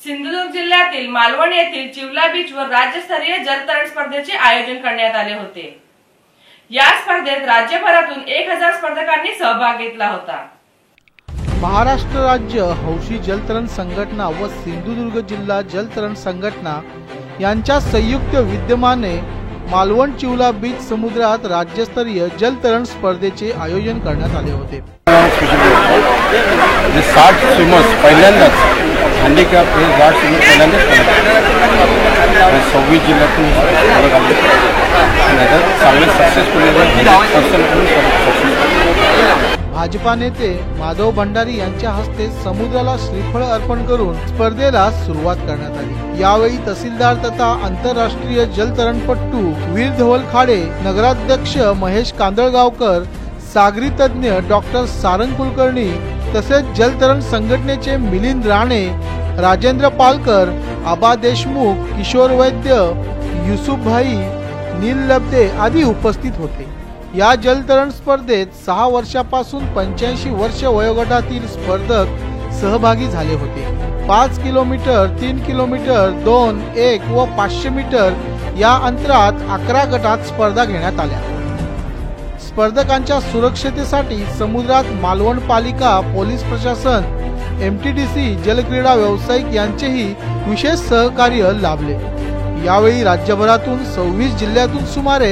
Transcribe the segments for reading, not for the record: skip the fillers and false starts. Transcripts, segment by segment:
सिंधुदुर्ग जिल्ह्यातील मालवण येथील चिवला बीच वर राज्यस्तरीय जलतरण स्पर्धेचे आयोजन करण्यात आले होते। या स्पर्धेत राज्यभरातून 1000 स्पर्धकांनी सहभाग घेतला होता। महाराष्ट्र राज्य हौशी जलतरण संघटना व सिंधुदुर्ग जिल्हा जलतरण संघटना यांच्या संयुक्त विद्यमाने मालवण चिवला बीच समुद्रात राज्यस्तरीय जलतरण स्पर्धेचे आयोजन करण्यात आले होते। 60 स्विमर्स पहिल्यांदाच हँडिकॅप हे 60 स्विमर्स पहिल्यांदाच 26 जिल्ह्यातून स्पर्धक आले आणि चांगले सक्सेसफुली भाजपा नेते माधव भंडारी यांच्या हस्ते समुद्राला श्रीफळ अर्पण करून स्पर्धेला सुरुवात करण्यात आली। यावेळी तहसीलदार तथा आंतरराष्ट्रीय जलतरणपटू वीर धवल खाडे, नगराध्यक्ष महेश कांदळगावकर, सागरी तज्ञ डॉक्टर सारंग कुलकर्णी तसेच जलतरण संघटनेचे मिलिंद राणे, राजेंद्र पालकर, आबा देशमुख, किशोर वैद्य, युसुफ भाई, नील लब्दे आदी उपस्थित होते। या जलतरण स्पर्धेत 6 वर्षापासून 85 वर्ष वयोगटातील स्पर्धक सहभागी झाले होते। 5 किलोमीटर, 3 किलोमीटर, 2, 1 व 500 मीटर या अंतरात 11 गटात स्पर्धा घेण्यात आल्या। स्पर्धकांच्या सुरक्षतेसाठी समुद्रात मालवण पालिका, पोलीस प्रशासन, MTDC, जलक्रीडा व्यावसायिक यांचेही विशेष सहकार्य लाभले। यावेळी राज्यभरातून 26 जिल्ह्यातून सुमारे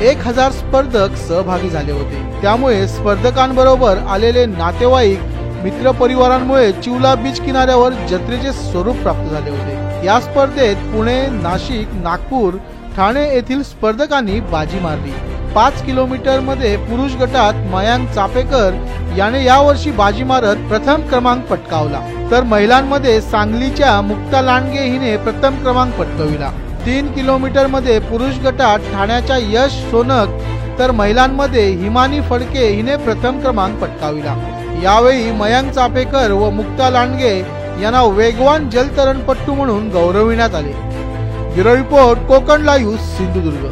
1000 स्पर्धक सहभागी झाले होते। त्यामुळे स्पर्धकांबरोबर आलेले नातेवाईक, मित्रपरिवारांमुळे चिवला बीच किनाऱ्यावर जत्रेचे स्वरूप प्राप्त झाले होते। या स्पर्धेत पुणे, नाशिक, नागपूर, ठाणे येथील स्पर्धकांनी बाजी मारली। 5 किलोमीटर मध्ये पुरुष गटात मयांक चापेकर याने यावर्षी बाजी मारत प्रथम क्रमांक पटकावला, तर महिलांमध्ये सांगलीच्या मुक्ता लांडगे हिने प्रथम क्रमांक पटकाविला। 3 किलोमीटर मध्ये पुरुष गटात ठाण्याच्या यश सोनक, तर महिलांमध्ये हिमानी फडके हिने प्रथम क्रमांक पटकाविला। यावेळी मयांक चापेकर व मुक्ता लांडगे यांना वेगवान जलतरणपटू म्हणून गौरविण्यात आले। Bureau report, Konkan live, Sindhudurg.